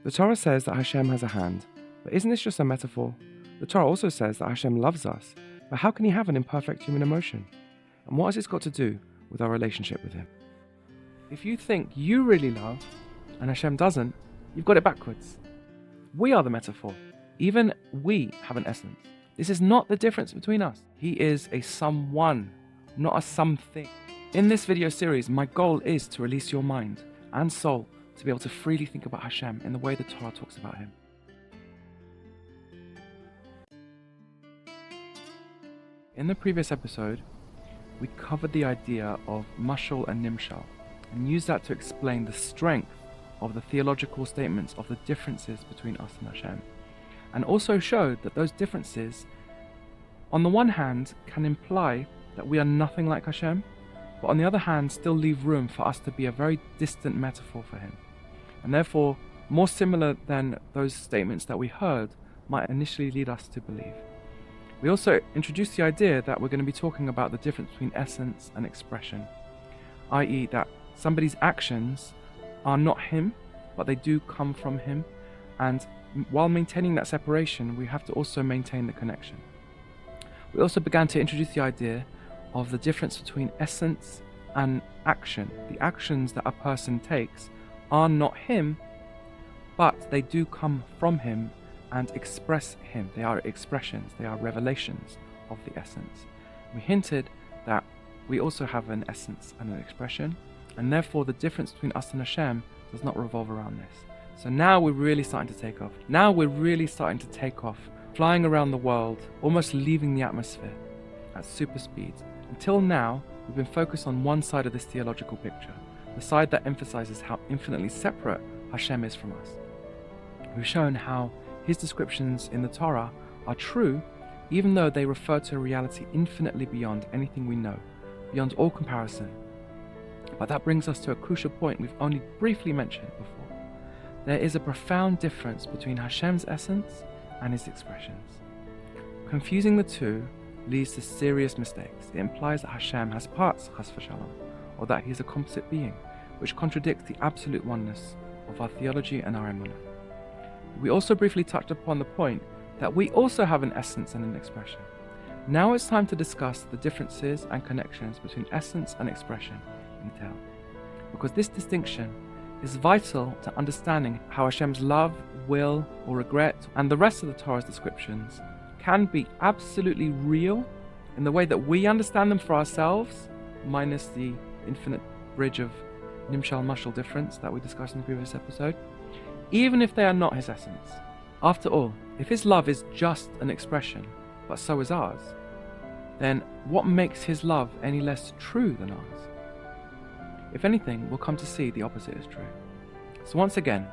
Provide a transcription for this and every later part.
The Torah says that Hashem has a hand, but isn't this just a metaphor? The Torah also says that Hashem loves us, but how can he have an imperfect human emotion? And what has this got to do with our relationship with him? If you think you really love, and Hashem doesn't, you've got it backwards. We are the metaphor. Even we have an essence. This is not the difference between us. He is a someone, not a something. In this video series, my goal is to release your mind and soul to be able to freely think about Hashem in the way the Torah talks about him. In the previous episode, we covered the idea of mashal and nimshal and used that to explain the strength of the theological statements of the differences between us and Hashem, and also showed that those differences, on the one hand, can imply that we are nothing like Hashem, but on the other hand, still leave room for us to be a very distant metaphor for him, and therefore more similar than those statements that we heard might initially lead us to believe. We also introduced the idea that we're going to be talking about the difference between essence and expression, i.e. that somebody's actions are not him, but they do come from him, and while maintaining that separation, we have to also maintain the connection. We also began to introduce the idea of the difference between essence and action. The actions that a person takes are not him, but they do come from him and express him. They are expressions, they are revelations of the essence. We hinted that we also have an essence and an expression, and therefore the difference between us and Hashem does not revolve around this. So now we're really starting to take off. Now we're really starting to take off, flying around the world, almost leaving the atmosphere at super speed. Until now, we've been focused on one side of this theological picture, the side that emphasizes how infinitely separate Hashem is from us. We've shown how his descriptions in the Torah are true, even though they refer to a reality infinitely beyond anything we know, beyond all comparison. But that brings us to a crucial point we've only briefly mentioned before. There is a profound difference between Hashem's essence and his expressions. Confusing the two leads to serious mistakes. It implies that Hashem has parts, chas v'shalom, or that he is a composite being, which contradicts the absolute oneness of our theology and our emunah. We also briefly touched upon the point that we also have an essence and an expression. Now it's time to discuss the differences and connections between essence and expression in detail, because this distinction is vital to understanding how Hashem's love, will, or regret, and the rest of the Torah's descriptions can be absolutely real in the way that we understand them for ourselves, minus the infinite bridge of nimshal mashal difference that we discussed in the previous episode, even if they are not his essence. After all, if his love is just an expression, but so is ours, then what makes his love any less true than ours? If anything, we'll come to see the opposite is true. So once again,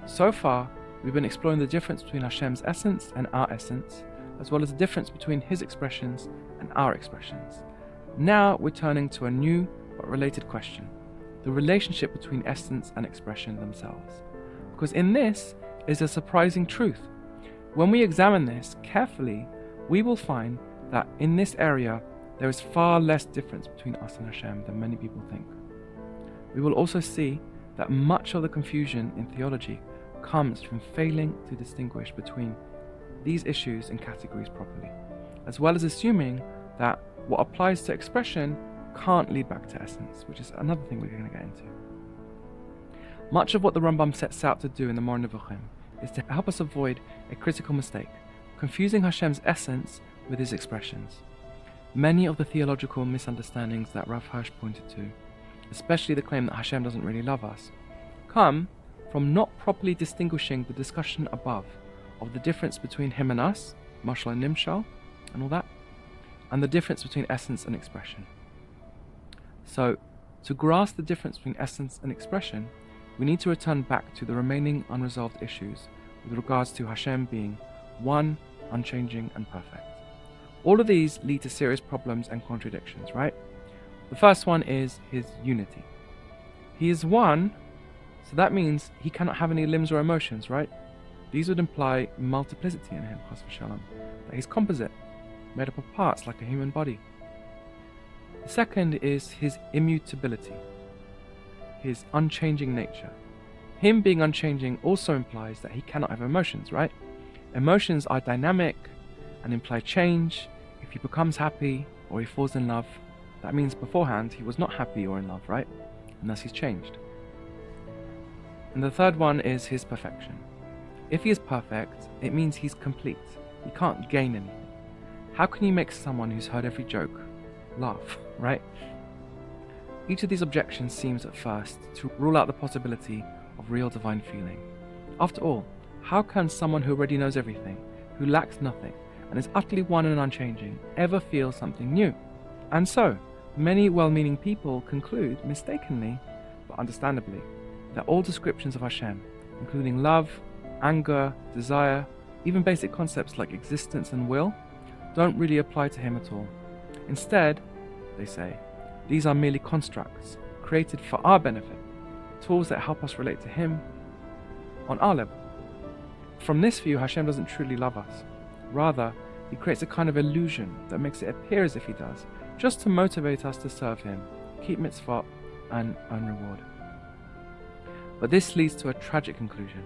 so far we've been exploring the difference between Hashem's essence and our essence, as well as the difference between his expressions and our expressions. Now we're turning to a new but related question, the relationship between essence and expression themselves. Because in this is a surprising truth. When we examine this carefully, we will find that in this area there is far less difference between us and Hashem than many people think. We will also see that much of the confusion in theology comes from failing to distinguish between these issues and categories properly, as well as assuming that what applies to expression can't lead back to essence, which is another thing we're going to get into. Much of what the Rambam sets out to do in the Moreh Nevuchim is to help us avoid a critical mistake, confusing Hashem's essence with his expressions. Many of the theological misunderstandings that Rav Hirsch pointed to, especially the claim that Hashem doesn't really love us, come from not properly distinguishing the discussion above of the difference between him and us, mashal and nimshal, and all that, and the difference between essence and expression. So, to grasp the difference between essence and expression, we need to return back to the remaining unresolved issues with regards to Hashem being one, unchanging, and perfect. All of these lead to serious problems and contradictions, right? The first one is his unity. He is one, so that means he cannot have any limbs or emotions, right? These would imply multiplicity in him, chas v'shalom, that he's composite, made up of parts like a human body. The second is his immutability, his unchanging nature. Him being unchanging also implies that he cannot have emotions, right? Emotions are dynamic and imply change. If he becomes happy or he falls in love, that means beforehand he was not happy or in love, right? And thus he's changed. And the third one is his perfection. If he is perfect, it means he's complete. He can't gain anything. How can you make someone who's heard every joke laugh, right? Each of these objections seems at first to rule out the possibility of real divine feeling. After all, how can someone who already knows everything, who lacks nothing, and is utterly one and unchanging, ever feel something new? And so, many well-meaning people conclude, mistakenly, but understandably, that all descriptions of Hashem, including love, anger, desire, even basic concepts like existence and will, don't really apply to him at all. Instead, they say, these are merely constructs, created for our benefit, tools that help us relate to him on our level. From this view, Hashem doesn't truly love us. Rather, he creates a kind of illusion that makes it appear as if he does, just to motivate us to serve him, keep mitzvot, and earn reward. But this leads to a tragic conclusion,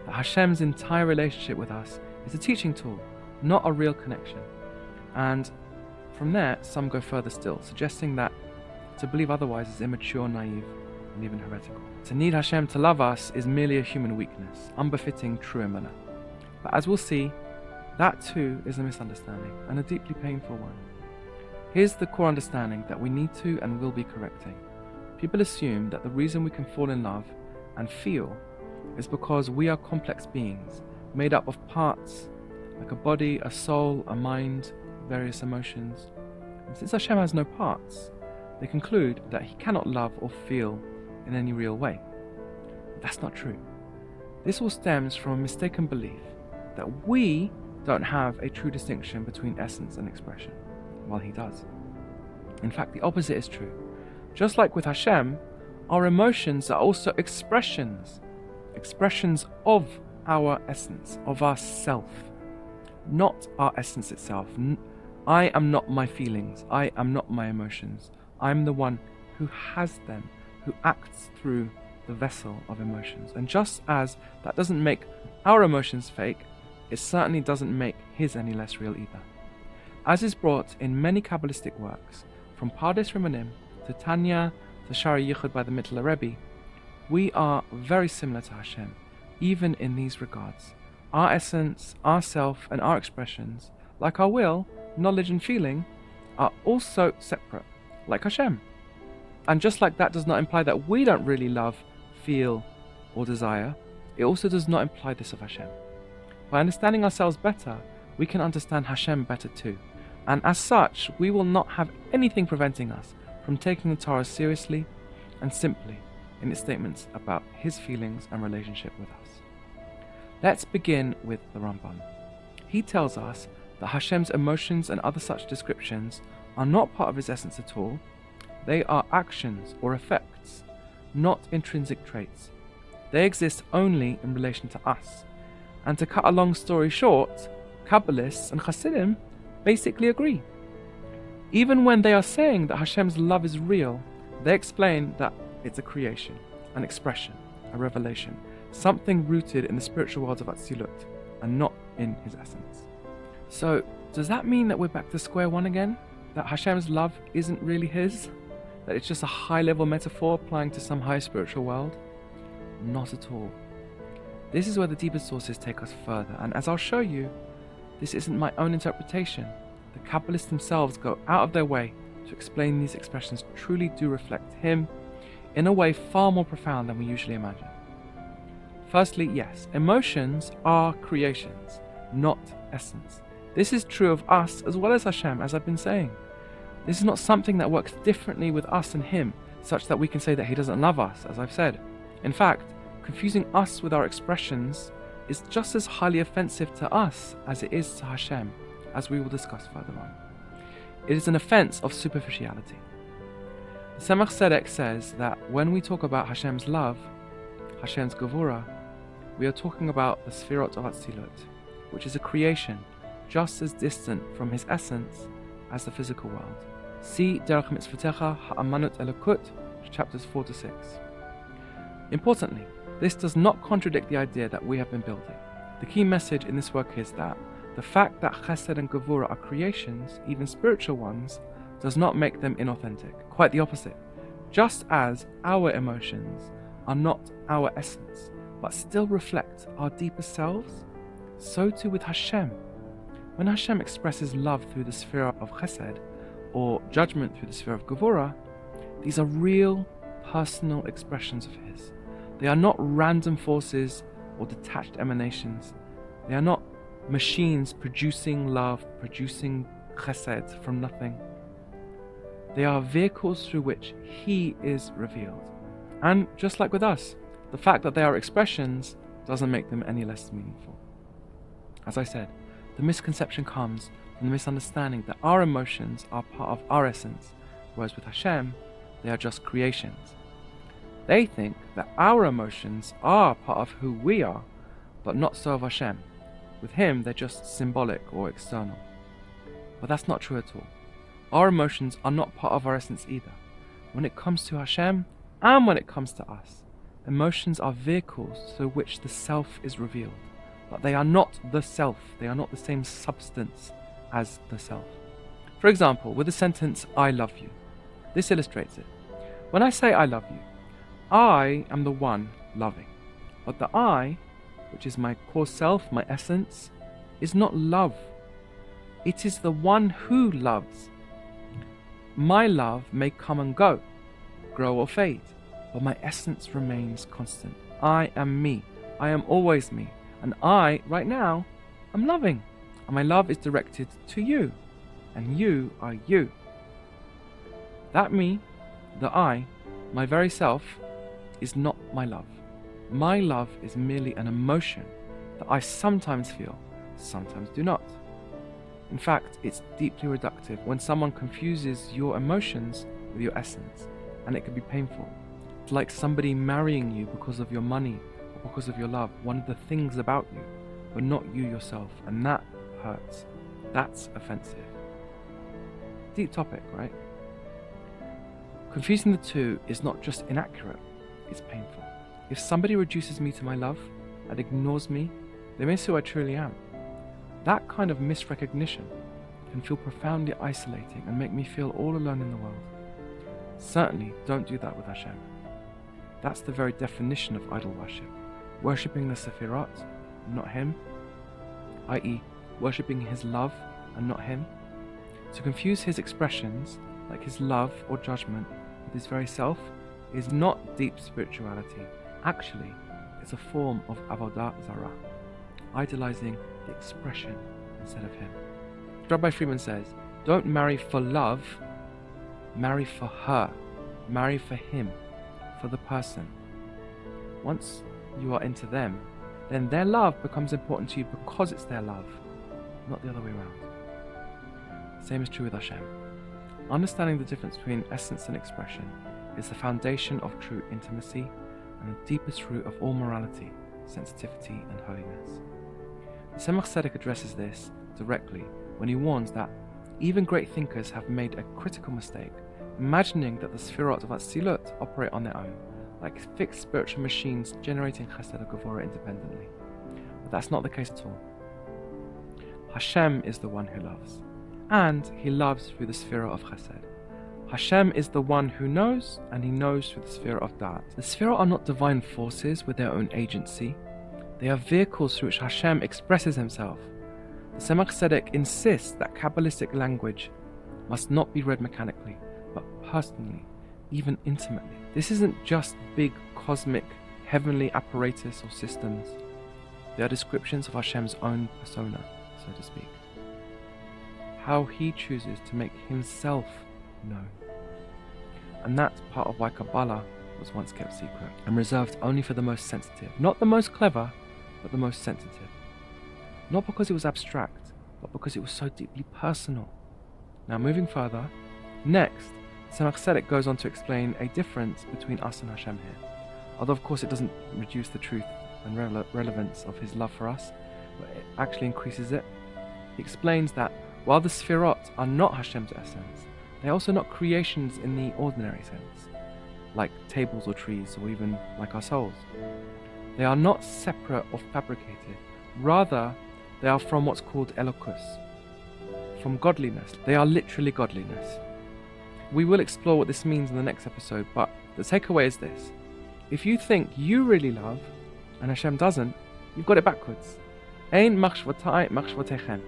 that Hashem's entire relationship with us is a teaching tool, not a real connection. And from there, some go further still, suggesting that to believe otherwise is immature, naive, and even heretical. To need Hashem to love us is merely a human weakness, unbefitting true emunah. But as we'll see, that too is a misunderstanding, and a deeply painful one. Here's the core understanding that we need to and will be correcting. People assume that the reason we can fall in love and feel is because we are complex beings, made up of parts, like a body, a soul, a mind, various emotions. And since Hashem has no parts, they conclude that he cannot love or feel in any real way. But that's not true. This all stems from a mistaken belief that we don't have a true distinction between essence and expression, while he does. In fact, the opposite is true. Just like with Hashem, our emotions are also expressions of our essence, of our self, not our essence itself. I am not my feelings, I am not my emotions. I'm the one who has them, who acts through the vessel of emotions. And just as that doesn't make our emotions fake, it certainly doesn't make his any less real either. As is brought in many Kabbalistic works, from Pardes Rimonim to Tanya to Shari Yichud by the Mittler Rebbe, we are very similar to Hashem, even in these regards. Our essence, our self, and our expressions, like our will, knowledge, and feeling, are also separate, like Hashem. And just like that does not imply that we don't really love, feel, or desire, it also does not imply this of Hashem. By understanding ourselves better, we can understand Hashem better too. And as such, we will not have anything preventing us from taking the Torah seriously and simply in its statements about his feelings and relationship with us. Let's begin with the Rambam. He tells us that Hashem's emotions and other such descriptions are not part of his essence at all. They are actions or effects, not intrinsic traits. They exist only in relation to us. And to cut a long story short, Kabbalists and Hasidim basically agree. Even when they are saying that Hashem's love is real, they explain that it's a creation, an expression, a revelation, something rooted in the spiritual worlds of Atzilut, and not in his essence. So, does that mean that we're back to square one again? That Hashem's love isn't really his? That it's just a high-level metaphor applying to some high spiritual world? Not at all. This is where the deeper sources take us further, and as I'll show you, this isn't my own interpretation. The Kabbalists themselves go out of their way to explain these expressions truly do reflect him in a way far more profound than we usually imagine. Firstly, yes, emotions are creations, not essence. This is true of us as well as Hashem, as I've been saying. This is not something that works differently with us and him, such that we can say that he doesn't love us, as I've said. In fact, confusing us with our expressions is just as highly offensive to us as it is to Hashem, as we will discuss further on. It is an offense of superficiality. The Tzemach Tzedek says that when we talk about Hashem's love, Hashem's Gevura, we are talking about the Sefirot of Atzilut, which is a creation just as distant from his essence as the physical world. See Derech Mitzvotecha Ha'amanut Elokut, chapters 4 to 6. Importantly, This does not contradict the idea that we have been building. The key message in this work is that the fact that chesed and gevura are creations, even spiritual ones, does not make them inauthentic. Quite the opposite. Just as our emotions are not our essence, but still reflect our deeper selves, so too with Hashem. When Hashem expresses love through the sphere of chesed, or judgment through the sphere of gevura, these are real, personal expressions of His. They are not random forces or detached emanations. They are not machines producing love, producing chesed from nothing. They are vehicles through which He is revealed. And just like with us, the fact that they are expressions doesn't make them any less meaningful. As I said, the misconception comes from the misunderstanding that our emotions are part of our essence, whereas with Hashem, they are just creations. They think that our emotions are part of who we are, but not so of Hashem. With Him, they're just symbolic or external. But that's not true at all. Our emotions are not part of our essence either. When it comes to Hashem, and when it comes to us, emotions are vehicles through which the self is revealed. But they are not the self. They are not the same substance as the self. For example, with the sentence, I love you. This illustrates it. When I say I love you, I am the one loving. But the I, which is my core self, my essence, is not love. It is the one who loves. My love may come and go, grow or fade, but my essence remains constant. I am me. I am always me. And I, right now, am loving. And my love is directed to you. And you are you. That me, the I, my very self, is not my love. My love is merely an emotion that I sometimes feel, sometimes do not. In fact, it's deeply reductive when someone confuses your emotions with your essence, and it can be painful. It's like somebody marrying you because of your money or because of your love, one of the things about you, but not you yourself, and that hurts. That's offensive. Deep topic, right? Confusing the two is not just inaccurate, it's painful. If somebody reduces me to my love and ignores me, they may say who I truly am. That kind of misrecognition can feel profoundly isolating and make me feel all alone in the world. Certainly don't do that with Hashem. That's the very definition of idol worship. Worshipping the Sefirot, not Him, i.e. worshipping His love and not Him. To confuse His expressions, like His love or judgment, with His very self, is not deep spirituality. Actually, it's a form of avodah zarah, idolizing the expression instead of Him. Rabbi Friedman says, don't marry for love, marry for her, marry for him, for the person. Once you are into them, then their love becomes important to you because it's their love, not the other way around. Same is true with Hashem. Understanding the difference between essence and expression is the foundation of true intimacy and the deepest root of all morality, sensitivity, and holiness. The Tzemach Tzedek addresses this directly when he warns that even great thinkers have made a critical mistake, imagining that the Sefirot of Atzilut operate on their own, like fixed spiritual machines generating chesed or gevura independently. But that's not the case at all. Hashem is the one who loves, and He loves through the Sefirot of chesed. Hashem is the one who knows, and He knows through the Sefirot of Da'at. The Sefirot are not divine forces with their own agency. They are vehicles through which Hashem expresses Himself. The Tzemach Tzedek insists that Kabbalistic language must not be read mechanically, but personally, even intimately. This isn't just big, cosmic, heavenly apparatus or systems. They are descriptions of Hashem's own persona, so to speak. How He chooses to make Himself known. And that's part of why Kabbalah was once kept secret and reserved only for the most sensitive. Not the most clever, but the most sensitive. Not because it was abstract, but because it was so deeply personal. Now moving further, next, Tzemach Tzedek goes on to explain a difference between us and Hashem here. Although of course it doesn't reduce the truth and relevance of His love for us, but it actually increases it. He explains that while the Sefirot are not Hashem's essence, they are also not creations in the ordinary sense, like tables or trees, or even like our souls. They are not separate or fabricated. Rather, they are from what's called elokus, from godliness. They are literally godliness. We will explore what this means in the next episode, but the takeaway is this. If you think you really love, and Hashem doesn't, you've got it backwards. Ein machshvotai machshvotechem.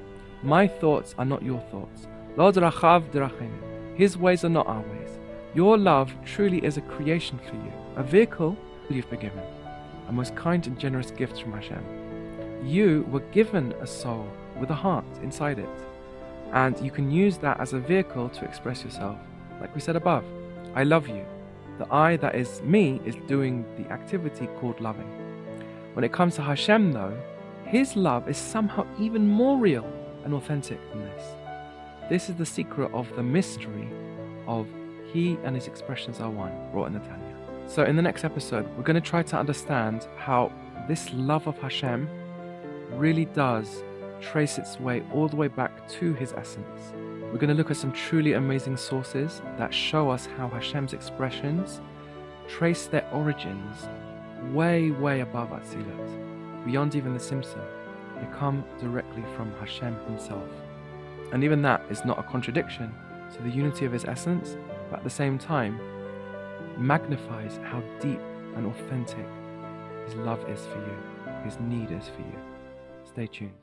My thoughts are not your thoughts. Lo drachav drachenu. His ways are not our ways. Your love truly is a creation for you, a vehicle you've been given, a most kind and generous gift from Hashem. You were given a soul with a heart inside it, and you can use that as a vehicle to express yourself. Like we said above, I love you. The I that is me is doing the activity called loving. When it comes to Hashem though, His love is somehow even more real and authentic than this. This is the secret of the mystery of He and His expressions are one, brought in the Tanya. So in the next episode, we're going to try to understand how this love of Hashem really does trace its way all the way back to His essence. We're going to look at some truly amazing sources that show us how Hashem's expressions trace their origins way, way above Atzilut, beyond even the Simsim. They come directly from Hashem Himself. And even that is not a contradiction to the unity of His essence, but at the same time magnifies how deep and authentic His love is for you, His need is for you. Stay tuned.